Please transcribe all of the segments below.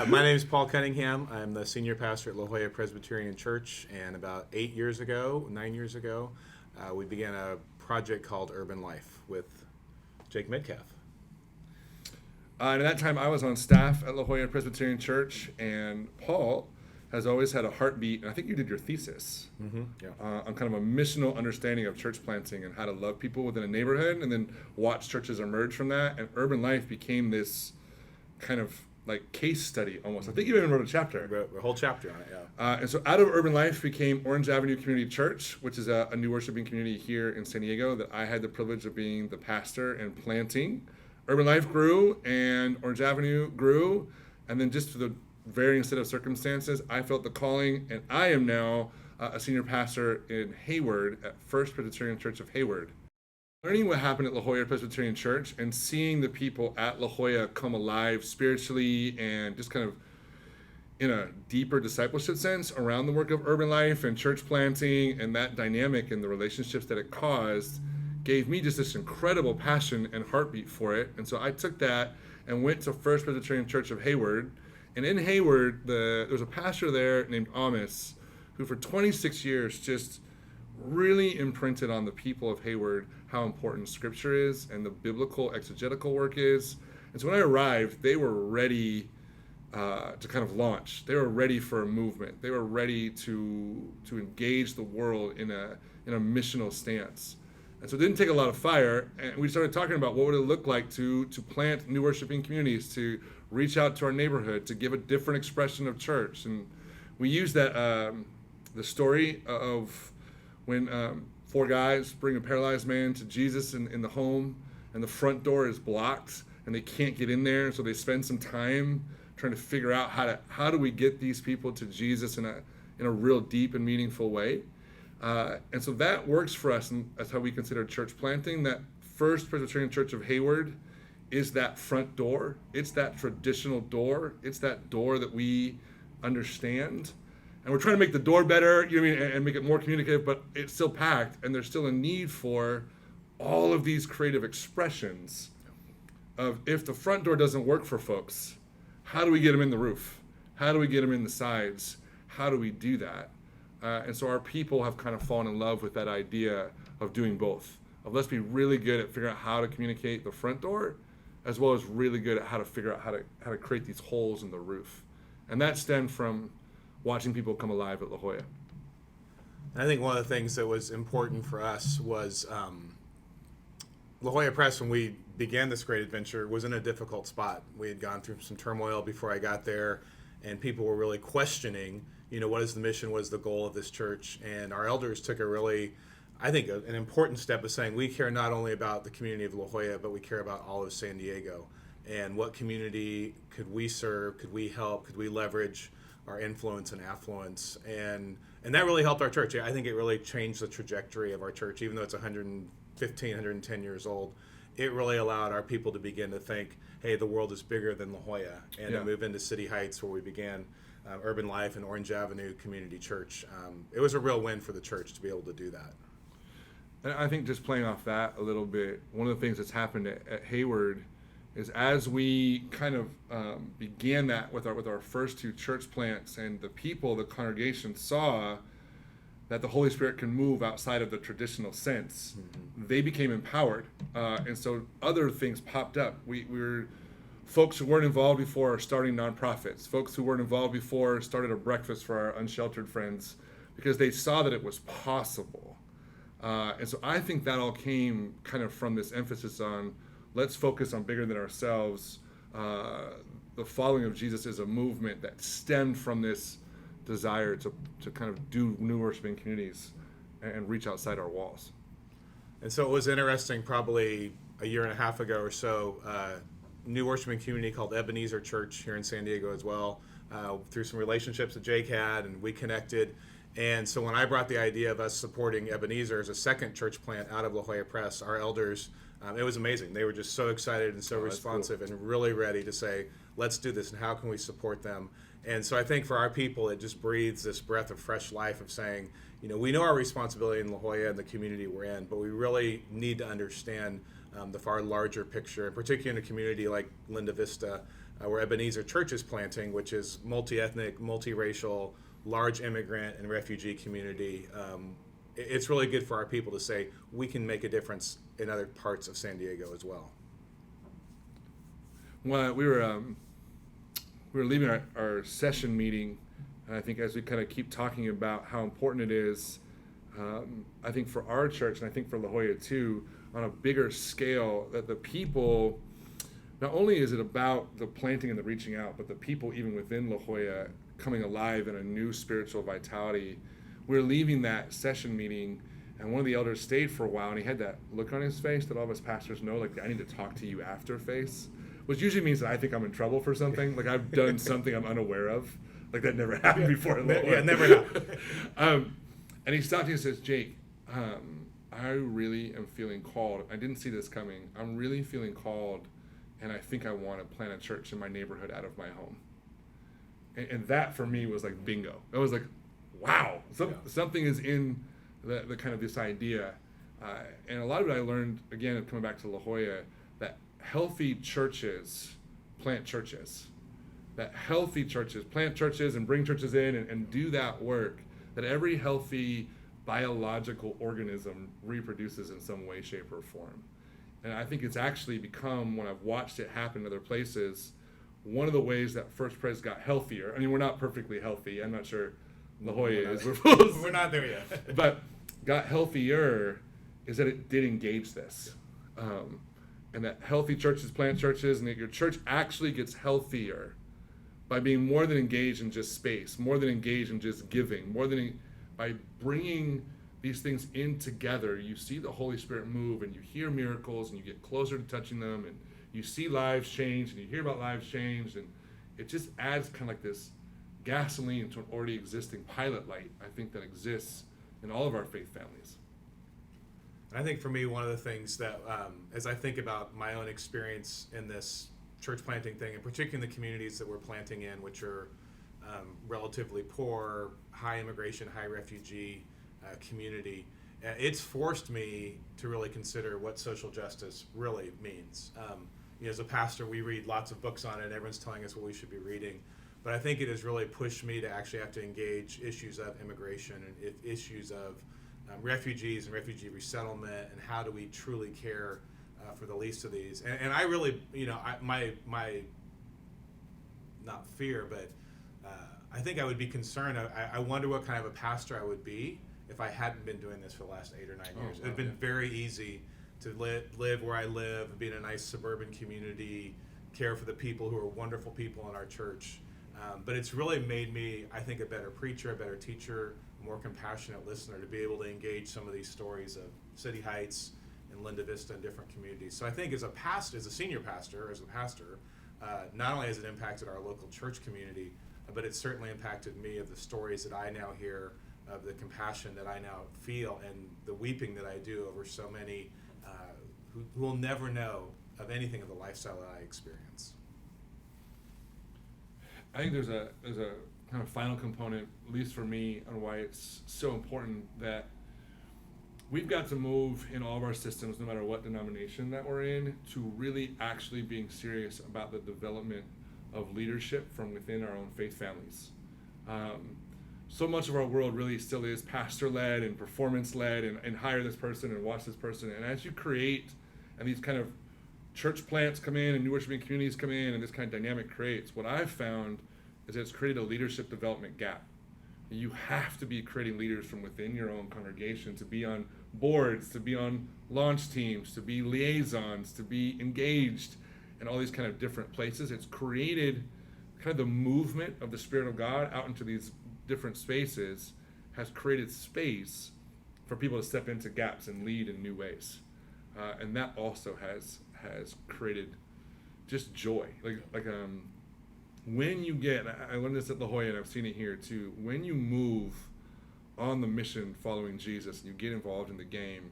My name is Paul Cunningham. I'm the senior pastor at La Jolla Presbyterian Church, and about 9 years ago, we began a project called Urban Life with Jake Medcalf. And at that time, I was on staff at La Jolla Presbyterian Church, and Paul has always had a heartbeat, and I think you did your thesis on kind of a missional understanding of church planting and how to love people within a neighborhood, and then watch churches emerge from that. And Urban Life became this kind of like case study almost. I think you even wrote a chapter. We wrote a whole chapter on it, yeah. And so out of Urban Life became Orange Avenue Community Church, which is a new worshiping community here in San Diego that I had the privilege of being the pastor and planting. Urban Life grew, and Orange Avenue grew, and then just for the varying set of circumstances, I felt the calling, and I am now a senior pastor in Hayward at First Presbyterian Church of Hayward. Learning what happened at La Jolla Presbyterian Church and seeing the people at La Jolla come alive spiritually and just kind of in a deeper discipleship sense around the work of Urban Life and church planting and that dynamic and the relationships that it caused gave me just this incredible passion and heartbeat for it. And so I took that and went to First Presbyterian Church of Hayward. And in Hayward, there was a pastor there named Amos who for 26 years just really imprinted on the people of Hayward how important Scripture is and the biblical exegetical work is. And so when I arrived, they were ready to kind of launch. They were ready for a movement. They were ready to engage the world in a missional stance. And so it didn't take a lot of fire, and we started talking about what would it look like to plant new worshiping communities, to reach out to our neighborhood, to give a different expression of church. And we used that the story of when 4 guys bring a paralyzed man to Jesus in the home, and the front door is blocked, and they can't get in there, so they spend some time trying to figure out how do we get these people to Jesus in a real deep and meaningful way. And so that works for us, and that's how we consider church planting. That First Presbyterian Church of Hayward is that front door. It's that traditional door. It's that door that we understand. And we're trying to make the door better, you know what I mean, and make it more communicative, but it's still packed, and there's still a need for all of these creative expressions of if the front door doesn't work for folks, how do we get them in the roof? How do we get them in the sides? How do we do that? And so our people have kind of fallen in love with that idea of doing both. Of let's be really good at figuring out how to communicate the front door, as well as really good at how to figure out how to create these holes in the roof. And that stemmed from watching people come alive at La Jolla. I think one of the things that was important for us was La Jolla Press, when we began this great adventure, was in a difficult spot. We had gone through some turmoil before I got there, and people were really questioning, what is the mission, what is the goal of this church? And our elders took a really, I think, an important step of saying we care not only about the community of La Jolla, but we care about all of San Diego. And what community could we serve, could we help, could we leverage our influence and affluence? And that really helped our church. I think it really changed the trajectory of our church, even though it's 115, 110 years old. It really allowed our people to begin to think, hey, the world is bigger than La Jolla, and to move into City Heights, where we began Urban Life and Orange Avenue Community Church. It was a real win for the church to be able to do that. And I think just playing off that a little bit, one of the things that's happened at Hayward is as we kind of began that with our first 2 church plants, and the people, the congregation saw that the Holy Spirit can move outside of the traditional sense, they became empowered. And so other things popped up. We were folks who weren't involved before starting nonprofits, folks who weren't involved before started a breakfast for our unsheltered friends because they saw that it was possible. And so I think that all came kind of from this emphasis on let's focus on bigger than ourselves. The following of Jesus is a movement that stemmed from this desire to kind of do new worshiping communities and reach outside our walls. And so it was interesting, probably a year and a half ago or so, new worshiping community called Ebenezer Church here in San Diego as well, through some relationships that Jake had, and we connected. And so when I brought the idea of us supporting Ebenezer as a second church plant out of La Jolla Press, our elders, it was amazing. They were just so excited and so responsive, cool, and really ready to say, let's do this, and how can we support them? And so I think for our people, it just breathes this breath of fresh life of saying, we know our responsibility in La Jolla and the community we're in, but we really need to understand the far larger picture, and particularly in a community like Linda Vista, where Ebenezer Church is planting, which is multi-ethnic, multiracial, large immigrant and refugee community. It's really good for our people to say we can make a difference in other parts of San Diego as well. Well, we were leaving our session meeting, and I think as we kind of keep talking about how important it is, I think for our church, and I think for La Jolla too, on a bigger scale, that the people, not only is it about the planting and the reaching out, but the people even within La Jolla coming alive in a new spiritual vitality. We're leaving that session meeting, and one of the elders stayed for a while, and he had that look on his face that all of us pastors know, like, I need to talk to you after face, which usually means that I think I'm in trouble for something, like I've done something I'm unaware of, like that never happened before. Yeah, never happened. And he stopped and he says, Jake, I really am feeling called. I didn't see this coming. I'm really feeling called, and I think I want to plant a church in my neighborhood out of my home. And that for me was like bingo. I was like, wow, something is in the kind of this idea. And a lot of it I learned, again, coming back to La Jolla, that healthy churches plant churches. That healthy churches plant churches and bring churches in and do that work. That every healthy biological organism reproduces in some way, shape, or form. And I think it's actually become, when I've watched it happen in other places, one of the ways that First Pres got healthier. I mean, we're not perfectly healthy. I'm not sure La Jolla is. We're not there yet. But got healthier is that it did engage this. And that healthy churches plant churches, and that your church actually gets healthier by being more than engaged in just space, more than engaged in just giving, by bringing these things in together. You see the Holy Spirit move, and you hear miracles, and you get closer to touching them, and you see lives change, and you hear about lives changed, and it just adds kind of like this gasoline to an already existing pilot light, I think, that exists in all of our faith families. And I think for me, one of the things that, as I think about my own experience in this church planting thing, and particularly in the communities that we're planting in, which are relatively poor, high immigration, high refugee community, it's forced me to really consider what social justice really means. As a pastor, we read lots of books on it. Everyone's telling us what we should be reading. But I think it has really pushed me to actually have to engage issues of immigration and issues of refugees and refugee resettlement, and how do we truly care for the least of these. And I really, my not fear, but I think I would be concerned. I wonder what kind of a pastor I would be if I hadn't been doing this for the last 8 or 9 years. It would have been very easy to live where I live, be in a nice suburban community, care for the people who are wonderful people in our church. But it's really made me, I think, a better preacher, a better teacher, a more compassionate listener, to be able to engage some of these stories of City Heights and Linda Vista and different communities. So I think as a senior pastor, not only has it impacted our local church community, but it's certainly impacted me of the stories that I now hear, of the compassion that I now feel, and the weeping that I do over so many who will never know of anything of the lifestyle that I experience. I think there's a kind of final component, at least for me, on why it's so important that we've got to move in all of our systems, no matter what denomination that we're in, to really actually being serious about the development of leadership from within our own faith families. So much of our world really still is pastor-led and performance-led, and hire this person and watch this person. And as you create, and these kind of church plants come in and new worshiping communities come in, and this kind of dynamic creates, what I've found is that it's created a leadership development gap. You have to be creating leaders from within your own congregation, to be on boards, to be on launch teams, to be liaisons, to be engaged in all these kind of different places. It's created kind of the movement of the Spirit of God out into these different spaces, has created space for people to step into gaps and lead in new ways. And that also has created just joy. Like when you get, I learned this at La Jolla, and I've seen it here too, when you move on the mission following Jesus and you get involved in the game,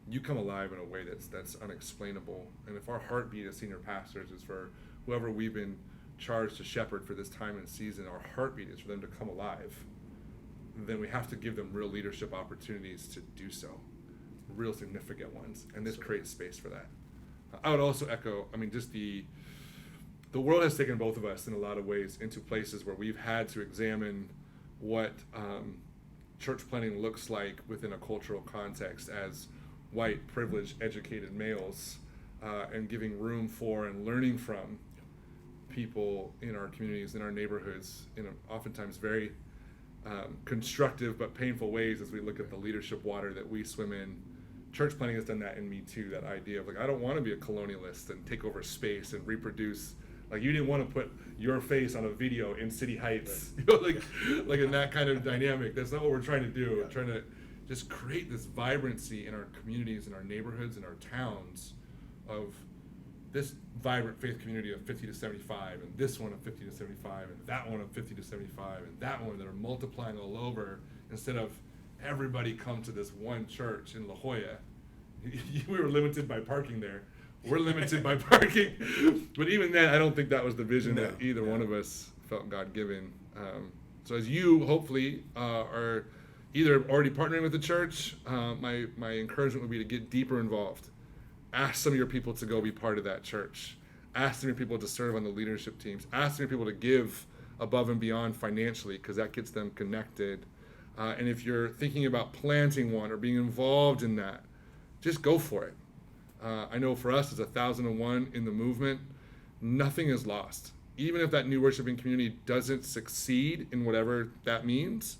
you come alive in a way that's unexplainable. And if our heartbeat as senior pastors is for whoever we've been charged to shepherd for this time and season, our heartbeat is for them to come alive, then we have to give them real leadership opportunities to do so, real significant ones, and this creates space for that. I would also echo, just the the world has taken both of us in a lot of ways into places where we've had to examine what church planting looks like within a cultural context as white, privileged, educated males, and giving room for and learning from people in our communities, in our neighborhoods, in oftentimes very constructive but painful ways as we look at the leadership water that we swim in. Church planting has done that in me too, that idea of like, I don't want to be a colonialist and take over space and reproduce. Like, you didn't want to put your face on a video in City Heights, like in that kind of dynamic. That's not what we're trying to do. We're trying to just create this vibrancy in our communities, in our neighborhoods, in our towns, of this vibrant faith community of 50 to 75, and this one of 50 to 75, and that one of 50 to 75, and that one that are multiplying all over, instead of everybody come to this one church in La Jolla. We were limited by parking there. We're limited by parking. But even then, I don't think that was the vision that either one of us felt God-given. So as you hopefully are either already partnering with the church, my encouragement would be to get deeper involved. Ask some of your people to go be part of that church. Ask some of your people to serve on the leadership teams. Ask some of your people to give above and beyond financially, because that gets them connected. And if you're thinking about planting one or being involved in that, just go for it. I know for us, as 1,001 in the movement, nothing is lost. Even if that new worshiping community doesn't succeed in whatever that means,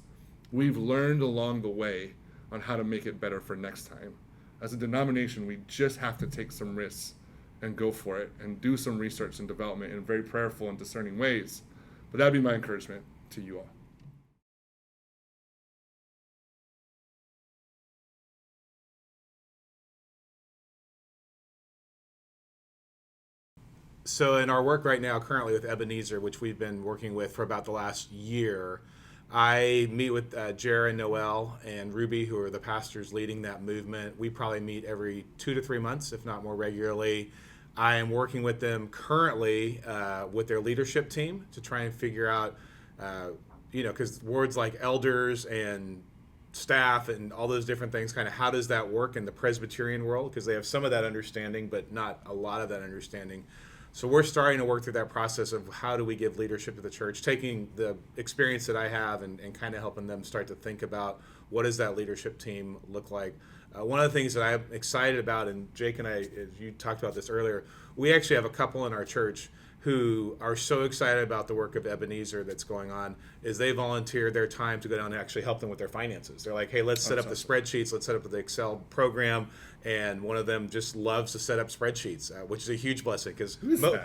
we've learned along the way on how to make it better for next time. As a denomination, we just have to take some risks and go for it and do some research and development in very prayerful and discerning ways. But that'd be my encouragement to you all. So in our work right now, currently with Ebenezer, which we've been working with for about the last year, I meet with Jara, Noel, and Ruby, who are the pastors leading that movement. We probably meet every 2 to 3 months, if not more regularly. I am working with them currently with their leadership team to try and figure out, because words like elders and staff and all those different things, kind of how does that work in the Presbyterian world? Because they have some of that understanding, but not a lot of that understanding. So we're starting to work through that process of how do we give leadership to the church, taking the experience that I have and kind of helping them start to think about what does that leadership team look like. One of the things that I'm excited about, and Jake and I, as you talked about this earlier, we actually have a couple in our church who are so excited about the work of Ebenezer that's going on, is they volunteer their time to go down and actually help them with their finances. They're like, hey, let's set up the spreadsheets, let's set up the Excel program, and one of them just loves to set up spreadsheets, which is a huge blessing, because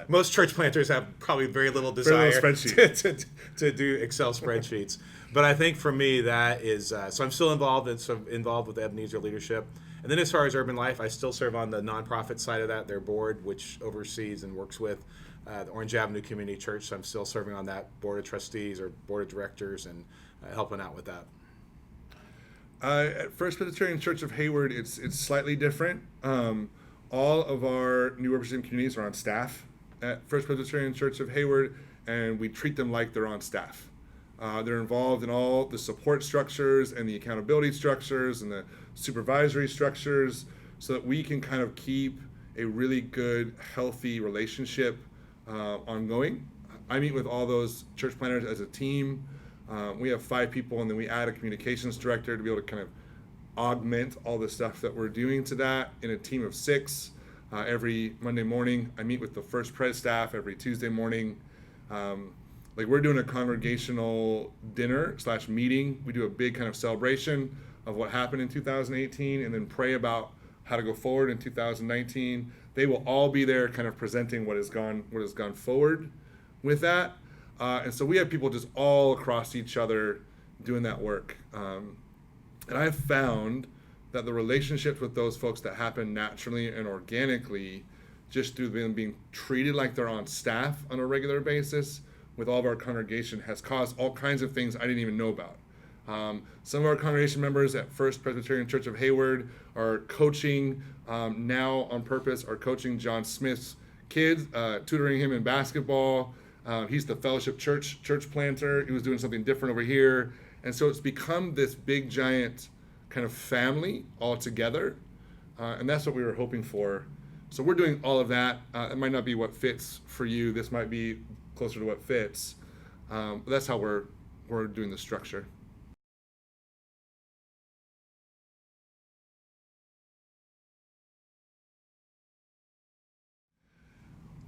most church planters have probably very little desire to do Excel spreadsheets. But I think for me that is, so I'm still involved with Ebenezer leadership. And then as far as Urban Life, I still serve on the nonprofit side of that, their board, which oversees and works with the Orange Avenue Community Church. So I'm still serving on that board of trustees or board of directors and helping out with that. At First Presbyterian Church of Hayward, it's slightly different. All of our new represented communities are on staff at First Presbyterian Church of Hayward, and we treat them like they're on staff. They're involved in all the support structures and the accountability structures and the supervisory structures, so that we can kind of keep a really good, healthy relationship ongoing. I meet with all those church planners as a team. We have 5 people, and then we add a communications director to be able to kind of augment all the stuff that we're doing to that in a team of 6. Every Monday morning, I meet with the First Pres staff every Tuesday morning. We're doing a congregational dinner / meeting. We do a big kind of celebration of what happened in 2018 and then pray about how to go forward in 2019. They will all be there kind of presenting what has gone forward with that. And so we have people just all across each other doing that work. And I've found that the relationships with those folks that happen naturally and organically, just through them being treated like they're on staff on a regular basis with all of our congregation, has caused all kinds of things I didn't even know about. Some of our congregation members at First Presbyterian Church of Hayward are coaching now on purpose, are coaching John Smith's kids, tutoring him in basketball. He's the fellowship church planter. He was doing something different over here. And so it's become this big, giant kind of family all together. And that's what we were hoping for So we're doing all of that. It might not be what fits for you. This might be closer to what fits. But that's how we're doing the structure.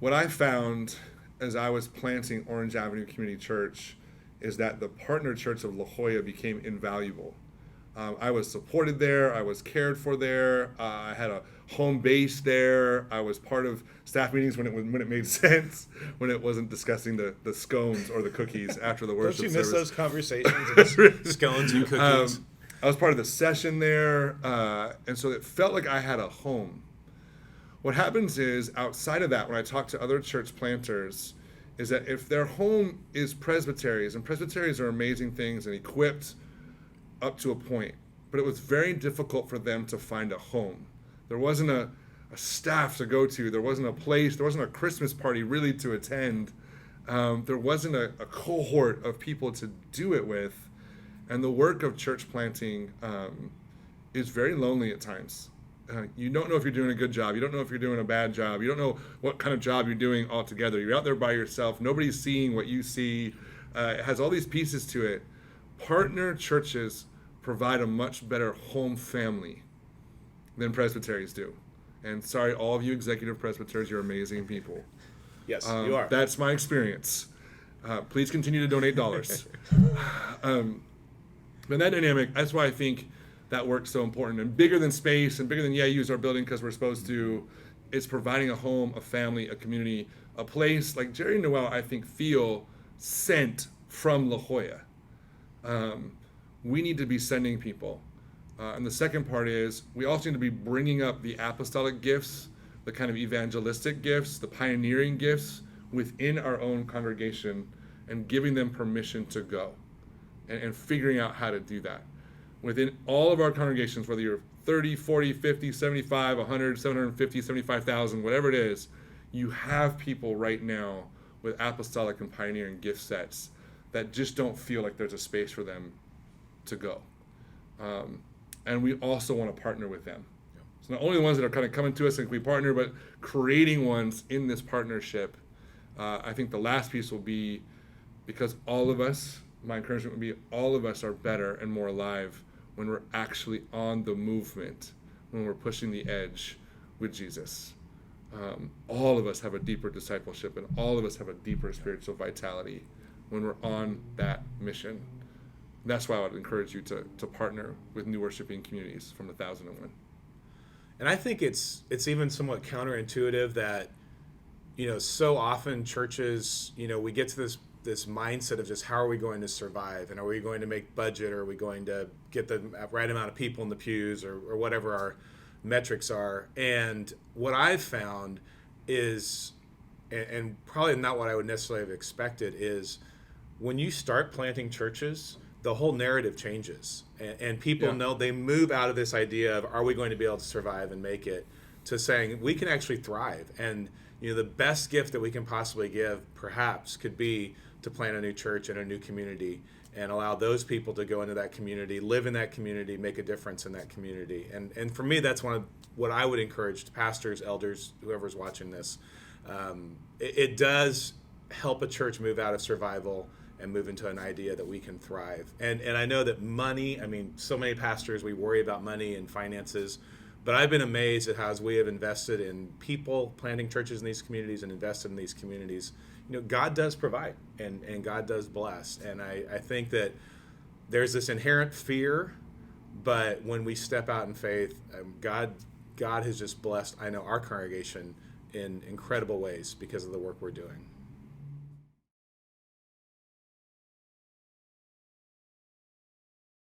What I found as I was planting Orange Avenue Community Church is that the partner church of La Jolla became invaluable. I was supported there. I was cared for there. I had a home base there. I was part of staff meetings when it made sense, when it wasn't discussing the scones or the cookies after the worship Don't you service. miss those conversations? And scones and cookies. I was part of the session there, and so it felt like I had a home. What happens is, outside of that, when I talk to other church planters, is that if their home is presbyteries, and presbyteries are amazing things and equipped up to a point, but it was very difficult for them to find a home. There wasn't a staff to go to. There wasn't a place. There wasn't a Christmas party really to attend. There wasn't a cohort of people to do it with. And the work of church planting is very lonely at times. You don't know if you're doing a good job. You don't know if you're doing a bad job. You don't know what kind of job you're doing altogether. You're out there by yourself. Nobody's seeing what you see. It has all these pieces to it. Partner churches provide a much better home family than presbyteries do. And sorry, all of you executive presbyters, you're amazing people. Yes, you are. That's my experience. Please continue to donate dollars. But that dynamic, that's why I think that work's so important. And bigger than space and bigger than, use our building because we're supposed to, it's providing a home, a family, a community, a place like Jerry and Noel, I think, feel sent from La Jolla. We need to be sending people. And the second part is we also need to be bringing up the apostolic gifts, the kind of evangelistic gifts, the pioneering gifts within our own congregation and giving them permission to go and figuring out how to do that. Within all of our congregations, whether you're 30, 40, 50, 75, 100, 750, 75,000, whatever it is, you have people right now with apostolic and pioneering gift sets that just don't feel like there's a space for them to go. And we also want to partner with them. So not only the ones that are kind of coming to us and we partner, but creating ones in this partnership. I think the last piece will be, because all of us, my encouragement would be, all of us are better and more alive when we're actually on the movement, when we're pushing the edge with Jesus. All of us have a deeper discipleship and all of us have a deeper spiritual vitality when we're on that mission. That's why I would encourage you to partner with new worshiping communities from 1001. And I think it's even somewhat counterintuitive that, so often churches, we get to this mindset of just how are we going to survive, and are we going to make budget, or are we going to get the right amount of people in the pews, or whatever our metrics are. And what I've found is, and probably not what I would necessarily have expected, is when you start planting churches, the whole narrative changes, and people know, they move out of this idea of are we going to be able to survive and make it, to saying we can actually thrive. And the best gift that we can possibly give perhaps could be to plant a new church in a new community and allow those people to go into that community, live in that community, make a difference in that community. And for me, that's one of what I would encourage to pastors, elders, whoever's watching this. It does help a church move out of survival and move into an idea that we can thrive. And I know that money, so many pastors, we worry about money and finances, but I've been amazed at how, as we have invested in people, planting churches in these communities and invested in these communities, God does provide and God does bless. And I think that there's this inherent fear, but when we step out in faith, God has just blessed, I know, our congregation in incredible ways because of the work we're doing.